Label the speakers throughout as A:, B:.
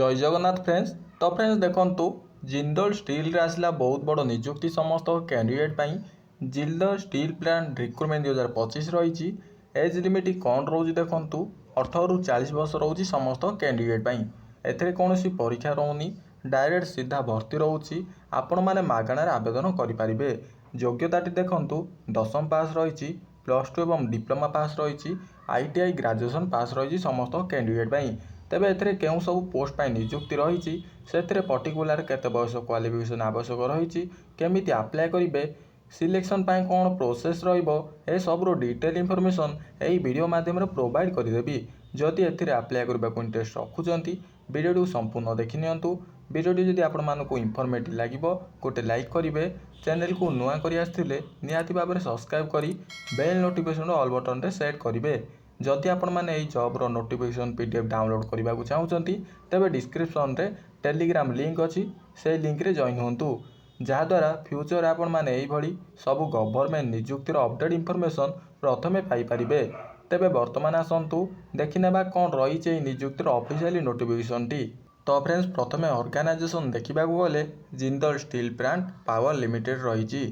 A: जय जगन्नाथ फ्रेंड्स। तो फ्रेंड्स देखंतु जिंदल स्टील रे आसला बहुत बड़ नियुक्ति समस्त कैंडिडेट पाई। जिंदल स्टील प्लांट रिक्रुटमेंट 2025 रही। एज लिमिट कौन रोज देखंतु 18 रु 40 वर्ष रोज समस्त कैंडिडेट पाई। एथिरे कोनोसी परीक्षा रोनी, डायरेक्ट सीधा भर्ती रोची। आपण माने मागणार आवेदन करि परिबे। योग्यताटी देखंतु 10वीं पास रही, +2 एवं डिप्लोमा पास रही, ITI ग्रेजुएशन पास रही समस्त कैंडिडेट पाई। तेबे एथिरे केउं सब पोस्ट पाई नियुक्ति रही, सेथिरे पर्टिकुलर केते बयस क्वालिफिकेशन आवश्यक रही, केमिति अप्लाई करिवे, सिलेक्शन पाई कौन प्रोसेस रहिबो, ए सबरो डिटेल इनफॉरमेशन एई वीडियो माध्यम रे प्रोवाइड करिदेबी। जदि एथिरे अप्लाई करबाको इंटरेस्ट रखुचंती वीडियो संपूर्ण देखि नियंतु। वीडियोटी जदि आपण मानकु इनफॉर्मेटिव लागिबो गोटे लाइक करिवे। चैनल को नुआ करि आस्थिले निहाती भाबरे सब्सक्राइब करी बेल नोटिफिकेशन ऑल बटन रे सेट करिवे। जदि आपण माने एई जॉब रो नोटिफिकेशन PDF डाउनलोड करबा को चाहुचंती तेबे डिस्क्रिप्शन रे टेलीग्राम लिंक अछि, से लिंक रे जॉइन होंतु, जहा द्वारा फ्यूचर आपण माने एई भली सब गवर्नमेंट नियुक्तिर अपडेट इनफॉरमेशन प्रथमे पाई परिबे। तेबे वर्तमान आसंतु देखिनेबा कोन रही छै नियुक्तिर ऑफिशियली नोटिफिकेशन टी। तो फ्रेंड्स प्रथमे ऑर्गेनाइजेशन देखा गले Jindal steel plant power limited रही।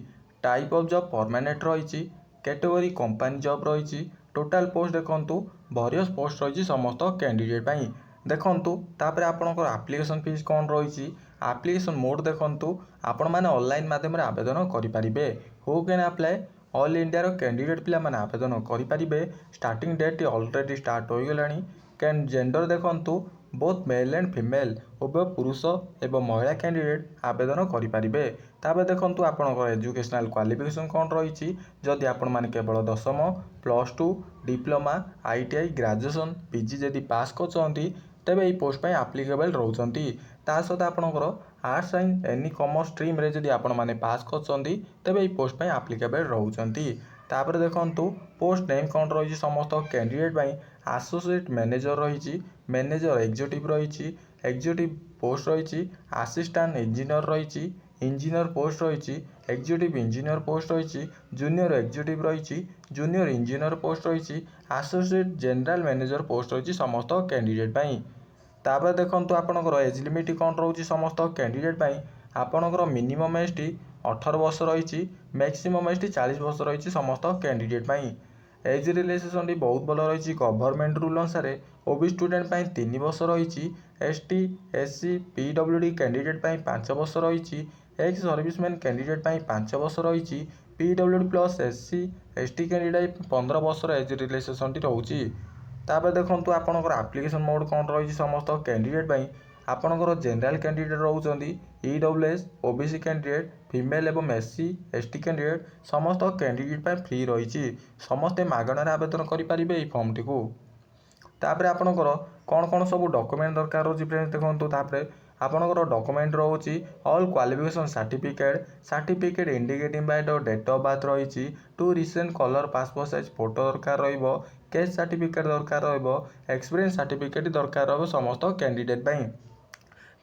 A: टाइप ऑफ जॉब परमानेंट रही, कैटेगरी कंपनी जॉब रही। टोटाल पोस्ट देखंतु वेरियस पोस्ट रही समस्त कैंडिडेट पाई। देखंतु तापर आपनकर एप्लिकेशन फीस कौन रही, एप्लिकेशन मोड देखंतु आपण माने ऑनलाइन माध्यम रे आवेदन करि परिबे। Who can apply all India रो कैंडिडेट पिला माने आवेदन करि परिबे। स्टार्टिंग डेट ऑलरेडी स्टार्ट हो गलानी। कैन जेंडर देखंतु बोथ मेल एंड फीमेल उभय पुरुष एवं महिला कैंडिडेट आवेदन करि परिबे। ताबे देखंतु आपनकर एजुकेशनल क्वालिफिकेशन कौन रही, जदि आपण माने केवल 10वीं, +2 डिप्लोमा, ITI ग्रेजुएशन, PG जदि पास करछंती तेबे एई पोस्ट पई एप्लीकेबल रहउचंती। ता सहित आपनकर arts science any commerce stream रे जदि आपण माने पास करछंती तेबे एई पोस्ट पई एप्लीकेबल रहउचंती। तापर देखंतु पोस्ट नेम कौन रही समस्त कैंडिडेट पाई। एसोसिएट मैनेजर रही, मैनेजर एग्जीक्यूटिव रही, एग्जीक्यूटिव पोस्ट रही, असिस्टेंट इंजीनियर रही, इंजीनियर पोस्ट रही, एग्जीक्यूटिव इंजीनियर पोस्ट रही, जूनियर एग्जीक्यूटिव रही, जूनियर इंजीनियर पोस्ट रही, एसोसिएट जनरल मैनेजर पोस्ट रही समस्त कैंडिडेट पाई। तापर देखंतु आपनकर एज लिमिट कौन रोची समस्त कैंडिडेट पाई। आपनकर मिनिमम एज टी 18 वर्ष रही, मैक्सिमम एज टी 40 वर्ष रही समस्त कैंडिडेट पाई। एज रिलैक्सेशन टी बहुत भल रही। गवर्नमेंट रूल अनुसार ओबी स्टूडेंट पाई 3 वर्ष रही, ST SC PWD कैंडिडेट पाई 5 वर्ष रही, एक्स सर्विसमैन कैंडिडेट पाई 5 वर्ष रही, PWD plus SC ST candidate 15 वर्ष एज रिलैक्सेशन टी रहउची। तापर देखंतु आपनकर एप्लिकेशन मोड कौन रही समस्त कैंडिडेट पाई। आपनकर जनरल कैंडिडेट रहउचंदी, EWS OBC कैंडिडेट, फीमेल एवं SC ST कैंडिडेट समस्त कैंडिडेट पाई फ्री रही। समस्ते मागणार आवेदन करि परिबे एई फॉर्म टी को। तापर आपनकर कौन सब डॉक्यूमेंट दरकार होची फ्रेंड्स देखंतु। तापर आपनकर डॉक्यूमेंट रहउची all qualification certificate indicating by the date of birth रही। 2 recent colour passport size photo दरकार रहिबो। कैश सर्टिफिकेट दरकार रहिबो। एक्सपीरियंस सर्टिफिकेट दरकार रहिबो समस्त कैंडिडेट पाई।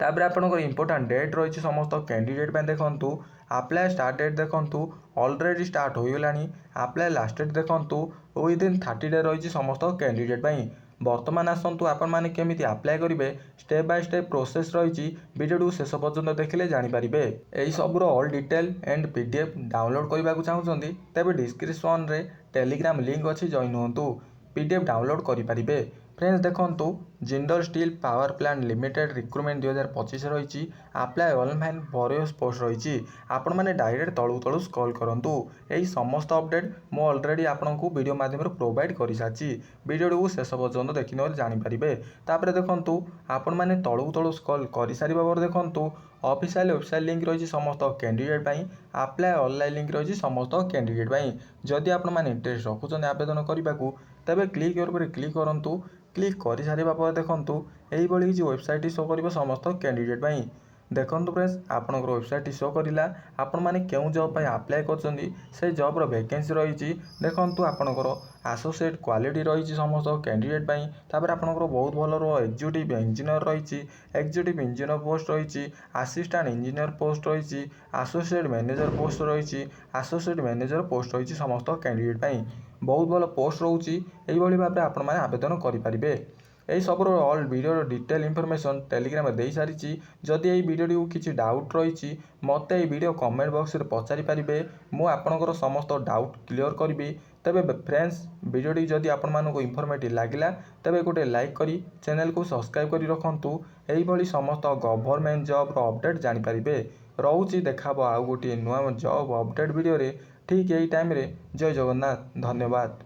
A: तापर आपनकर इंपोर्टेंट डेट रही समस्त कैंडिडेट पाई देखंतु। अप्लाई स्टार्ट डेट देखंतु ऑलरेडी स्टार्ट हो गलानी। अप्लाई लास्ट डेट देखंतु विदिन 30 डे रही समस्त कैंडिडेट पाई। वर्तमान आसंतु आपण माने केमिति अप्लाई करिवे, स्टेप बाय स्टेप प्रोसेस रही। वीडियो शेष पर्यंत देखिले जानि परिबे। एई सब रो all detail and PDF download करबा को चाहुचंती तेबे डिस्क्रिप्शन रे टेलीग्राम लिंक अछि, जॉइन होंतु, PDF डाउनलोड करि परिबे। फ्रेंड्स देखंतु Jindal Steel Power Plant Limited recruitment 2025 रही। अप्लाई ऑनलाइन वेरियस पोस्ट रही। आपण माने डायरेक्ट तळु तळु स्क्रॉल करंतु। एई समस्त अपडेट मो ऑलरेडी आपनकु वीडियो माध्यम रे प्रोवाइड करि साची। वीडियो को शेष पर्यंत देखिनोर जानि परिबे। तापर देखंतु आपण माने तळु तळु स्क्रॉल करि सारिबा पर देखंतु ऑफिशियल वेबसाइट लिंक रही समस्त कैंडिडेट पाई। अप्लाई ऑनलाइन लिंक रही समस्त कैंडिडेट पाई। जदि आपण माने इंटरेस्ट रखुछन आवेदन करिबाकू तेबे क्लिक ऊपर क्लिक करंतु। क्लिक कर सारिबा पर देखंतु एई भली कि वेबसाइट शो करिवो समस्त कैंडिडेट पाई। देखंतु फ्रेंड्स आपनकर वेबसाइट शो करिला आपण माने केउ जॉब पाई अप्लाई करछंदी से जॉब रो वैकेंसी रही। देखंतु आपनकर एसोसिएट क्वालिटी रही समस्त कैंडिडेट पाई। तापर आपनकर बहुत भल रो एग्जीक्यूटिव इंजीनियर रही, एग्जीक्यूटिव इंजीनियर पोस्ट रही, असिस्टेंट इंजीनियर पोस्ट रही, एसोसिएट मैनेजर पोस्ट रही, एसोसिएट मैनेजर पोस्ट रही समस्त कैंडिडेट पाई। बहुत भल पोस्ट रोची। एई भली भाबरे आपण माने आवेदन करि परिबे। এই ସବୁର ଅଲ୍ ଭିଡ଼ିଓର ଡିଟେଲ୍ ଇନଫର୍ମେସନ୍ ଟେଲିଗ୍ରାମରେ ଦେଇସାରିଛି। ଯଦି ଏହି ଭିଡ଼ିଓଟିକୁ କିଛି ଡାଉଟ୍ ରହିଛି ମୋତେ ଏହି ଭିଡ଼ିଓ କମେଣ୍ଟ ବକ୍ସରେ ପଚାରିପାରିବେ। ମୁଁ ଆପଣଙ୍କର ସମସ୍ତ ଡାଉଟ୍ କ୍ଲିୟର କରିବି। ତେବେ ଫ୍ରେଣ୍ଡସ୍, ଭିଡ଼ିଓଟି ଯଦି ଆପଣମାନଙ୍କୁ ଇନଫର୍ମେଟିଭ୍ ଲାଗିଲା ତେବେ ଗୋଟେ ଲାଇକ୍ କରି ଚ୍ୟାନେଲକୁ ସବସ୍କ୍ରାଇବ୍ କରି ରଖନ୍ତୁ। ଏହିଭଳି ସମସ୍ତ ଗଭର୍ଣ୍ଣମେଣ୍ଟ ଜବ୍ର ଅପଡ଼େଟ୍ ଜାଣିପାରିବେ। ରହୁଛି, ଦେଖାହେବ ଆଉ ଗୋଟିଏ ନୂଆ ଜବ୍ ଅପଡ଼େଟ୍ ଭିଡ଼ିଓରେ ଠିକ୍ ଏହି ଟାଇମ୍ରେ। ଜୟ ଜଗନ୍ନାଥ, ଧନ୍ୟବାଦ।